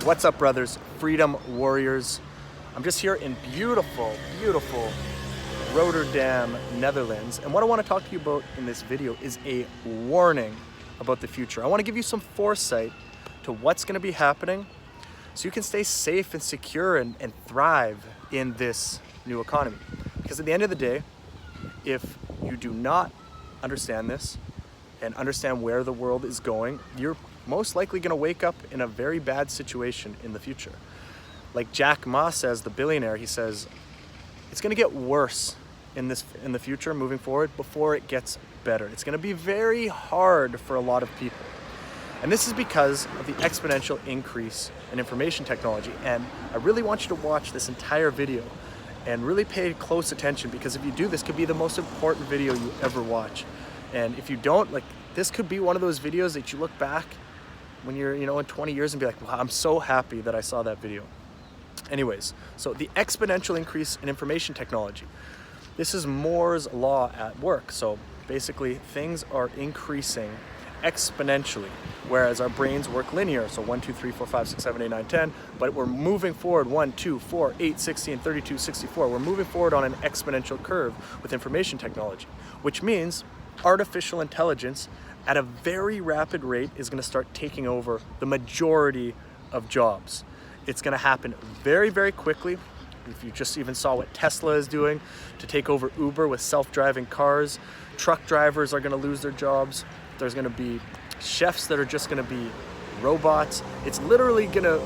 What's up, brothers, freedom warriors? I'm just here in beautiful, beautiful Rotterdam, Netherlands. And what I want to talk to you about in this video is a warning about the future. I want to give you some foresight to what's going to be happening so you can stay safe and secure and thrive in this new economy. Because at the end of the day, if you do not understand this and understand where the world is going, you're most likely going to wake up in a very bad situation in the future. Like Jack Ma says, the billionaire, he says, it's going to get worse in the future moving forward before it gets better. It's going to be very hard for a lot of people. And this is because of the exponential increase in information technology. And I really want you to watch this entire video and really pay close attention, because if you do, this could be the most important video you ever watch. And if you don't, this could be one of those videos that you look back when you're, in 20 years and be like, wow, I'm so happy that I saw that video. Anyways, so the exponential increase in information technology. This is Moore's law at work. So basically things are increasing exponentially, whereas our brains work linear. So 1, 2, 3, 4, 5, 6, 7, 8, 9, 10, but we're moving forward 1, 2, 4, 8, 16, 32, 64. We're moving forward on an exponential curve with information technology, which means artificial intelligence at a very rapid rate is going to start taking over the majority of jobs. It's going to happen very, very quickly. If you just even saw what Tesla is doing to take over Uber with self-driving cars, truck drivers are going to lose their jobs. There's going to be chefs that are just going to be robots. It's literally going to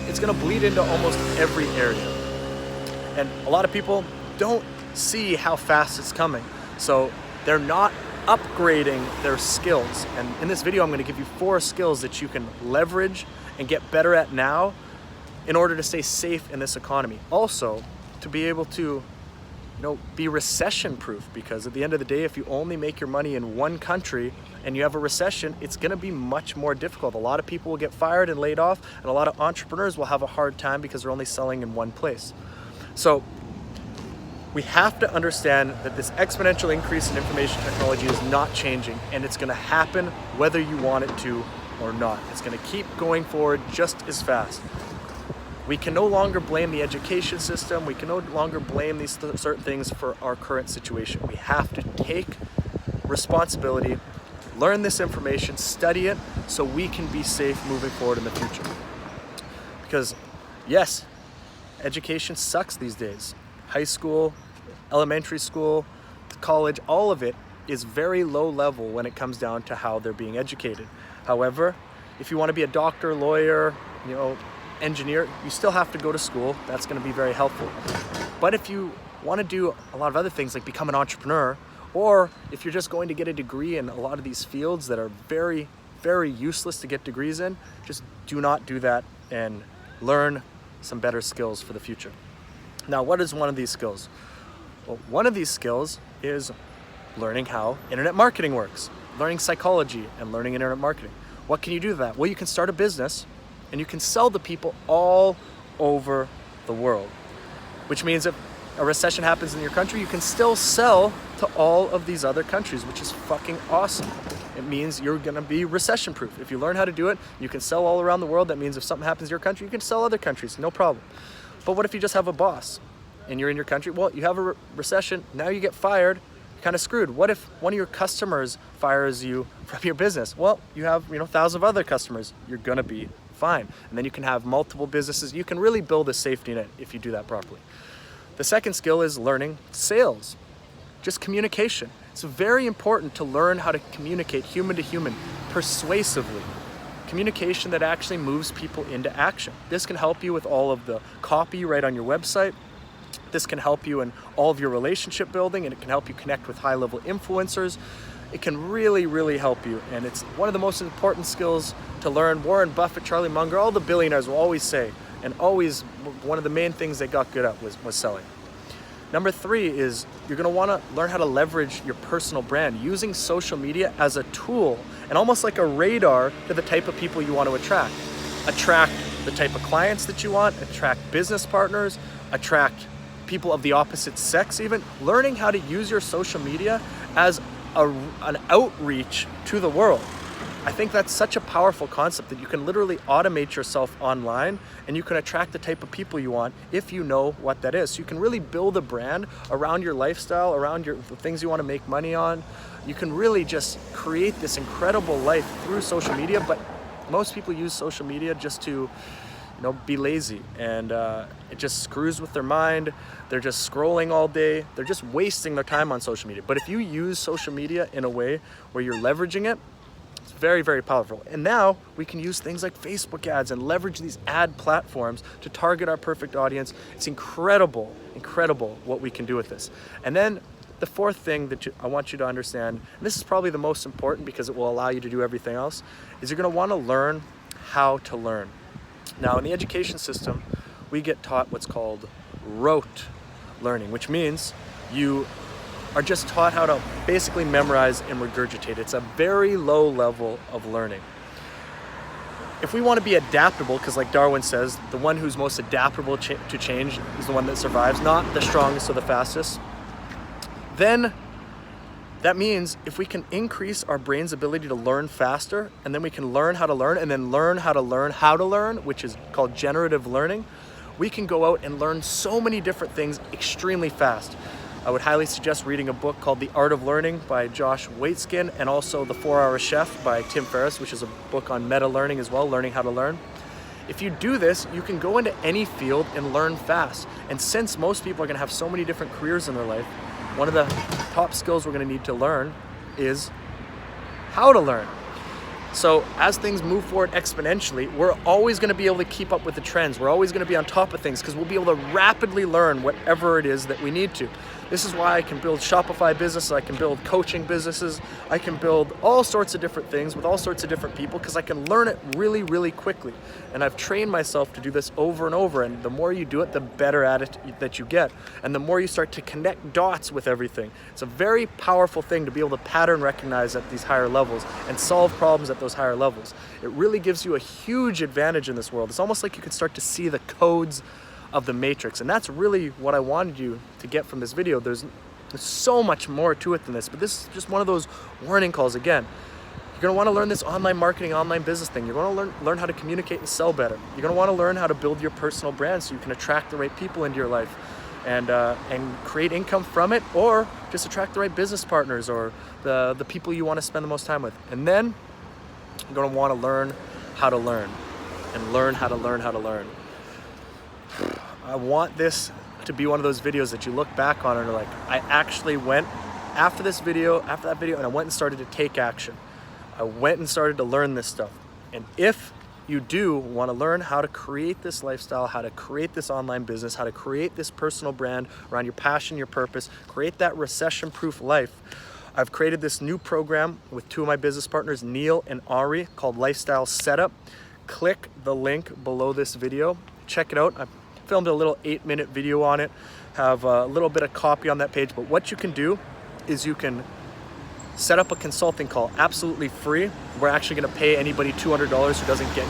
it's going to bleed into almost every area. And a lot of people don't see how fast it's coming. So they're not upgrading their skills. And in this video, I'm going to give you 4 skills that you can leverage and get better at now in order to stay safe in this economy. Also, to be able to, be recession proof, because at the end of the day, if you only make your money in one country and you have a recession, it's going to be much more difficult. A lot of people will get fired and laid off, and a lot of entrepreneurs will have a hard time because they're only selling in one place. So we have to understand that this exponential increase in information technology is not changing, and it's going to happen whether you want it to or not. It's going to keep going forward just as fast. We can no longer blame the education system. We can no longer blame these certain things for our current situation. We have to take responsibility, learn this information, study it, so we can be safe moving forward in the future. Because yes, education sucks these days. High school, elementary school, college, all of it is very low level when it comes down to how they're being educated. However, if you want to be a doctor, lawyer, engineer, you still have to go to school. That's going to be very helpful. But if you want to do a lot of other things like become an entrepreneur, or if you're just going to get a degree in a lot of these fields that are very, very useless to get degrees in, just do not do that and learn some better skills for the future. Now, what is one of these skills? Well, one of these skills is learning how internet marketing works, learning psychology and learning internet marketing. What can you do with that? Well, you can start a business and you can sell to people all over the world, which means if a recession happens in your country, you can still sell to all of these other countries, which is fucking awesome. It means you're gonna be recession proof. If you learn how to do it, you can sell all around the world. That means if something happens in your country, you can sell other countries, no problem. But what if you just have a boss and you're in your country? Well, you have a recession, now you get fired, you're kind of screwed. What if one of your customers fires you from your business? Well, you have thousands of other customers, you're gonna be fine. And then you can have multiple businesses. You can really build a safety net if you do that properly. The second skill is learning sales, just communication. It's very important to learn how to communicate human to human persuasively. Communication that actually moves people into action. This can help you with all of the copy you write on your website. This can help you in all of your relationship building, and it can help you connect with high-level influencers. It can really, really help you, and it's one of the most important skills to learn. Warren Buffett, Charlie Munger, all the billionaires will always say, and always one of the main things they got good at was selling. Number 3 is you're going to want to learn how to leverage your personal brand, using social media as a tool and almost like a radar to the type of people you want to attract. Attract the type of clients that you want, attract business partners, attract people of the opposite sex even. Learning how to use your social media as an outreach to the world. I think that's such a powerful concept that you can literally automate yourself online and you can attract the type of people you want if you know what that is. So you can really build a brand around your lifestyle, around the things you want to make money on. You can really just create this incredible life through social media, but most people use social media just to be lazy, and it just screws with their mind. They're just scrolling all day. They're just wasting their time on social media. But if you use social media in a way where you're leveraging it, it's very, very powerful. And now we can use things like Facebook ads and leverage these ad platforms to target our perfect audience. It's incredible, incredible what we can do with this. And then the fourth thing that I want you to understand, and this is probably the most important because it will allow you to do everything else, is you're going to want to learn how to learn. Now, in the education system, we get taught what's called rote learning, which means you are just taught how to basically memorize and regurgitate. It's a very low level of learning. If we want to be adaptable, because like Darwin says, the one who's most adaptable to change is the one that survives, not the strongest or the fastest, then that means if we can increase our brain's ability to learn faster, and then we can learn how to learn, and then learn how to learn how to learn, which is called generative learning, we can go out and learn so many different things extremely fast. I would highly suggest reading a book called The Art of Learning by Josh Waitzkin, and also The 4-Hour Chef by Tim Ferriss, which is a book on meta learning as well, learning how to learn. If you do this, you can go into any field and learn fast. And since most people are going to have so many different careers in their life, one of the top skills we're going to need to learn is how to learn. So as things move forward exponentially, we're always going to be able to keep up with the trends. We're always going to be on top of things because we'll be able to rapidly learn whatever it is that we need to. This is why I can build Shopify businesses, I can build coaching businesses, I can build all sorts of different things with all sorts of different people because I can learn it really, really quickly. And I've trained myself to do this over and over, and the more you do it, the better at it that you get. And the more you start to connect dots with everything. It's a very powerful thing to be able to pattern recognize at these higher levels and solve problems at those higher levels. It really gives you a huge advantage in this world. It's almost like you can start to see the codes of the matrix, and that's really what I wanted you to get from this video. There's so much more to it than this, but this is just one of those warning calls. Again, you're going to want to learn this online marketing, online business thing. You're going to learn how to communicate and sell better. You're going to want to learn how to build your personal brand so you can attract the right people into your life and create income from it, or just attract the right business partners or the people you want to spend the most time with. And then you're going to want to learn how to learn and learn how to learn how to learn. I want this to be one of those videos that you look back on and are like, I actually went after that video, and I went and started to take action. I went and started to learn this stuff. And if you do want to learn how to create this lifestyle, how to create this online business, how to create this personal brand around your passion, your purpose, create that recession-proof life, I've created this new program with two of my business partners, Neil and Ari, called Lifestyle Setup. Click the link below this video. Check it out. I filmed a little 8-minute video on it, have a little bit of copy on that page, but what you can do is you can set up a consulting call absolutely free. We're actually going to pay anybody $200 who doesn't get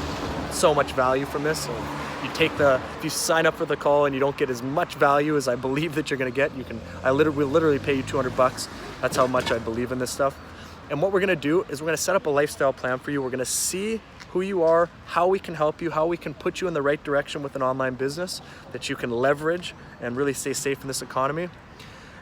so much value from this. So if you sign up for the call and you don't get as much value as I believe that you're going to get, we'll literally pay you $200. That's how much I believe in this stuff. And what we're going to do is we're going to set up a lifestyle plan for you. We're going to see who you are, how we can help you, how we can put you in the right direction with an online business that you can leverage and really stay safe in this economy.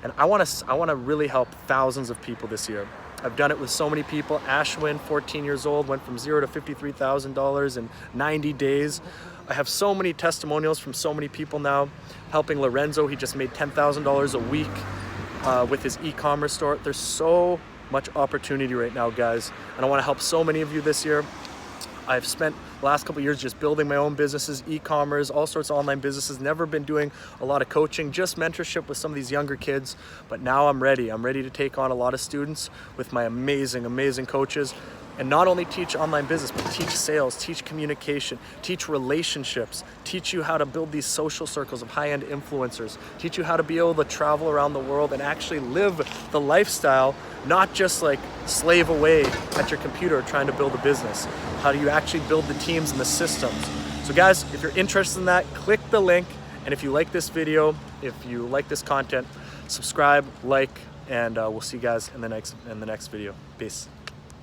And I want to really help thousands of people this year. I've done it with so many people. Ashwin, 14 years old, went from $0 to $53,000 in 90 days. I have so many testimonials from so many people now. Helping Lorenzo, he just made $10,000 a week with his e-commerce store. There's so much opportunity right now, guys, and I want to help so many of you this year. I've spent the last couple of years just building my own businesses, e-commerce, all sorts of online businesses, never been doing a lot of coaching, just mentorship with some of these younger kids. But now I'm ready to take on a lot of students with my amazing, amazing coaches. And not only teach online business, but teach sales, teach communication, teach relationships, teach you how to build these social circles of high-end influencers, teach you how to be able to travel around the world and actually live the lifestyle, not just like slave away at your computer trying to build a business. How do you actually build the teams and the systems? So guys, if you're interested in that, click the link. And if you like this video, if you like this content, subscribe, like, and we'll see you guys in the next video. Peace.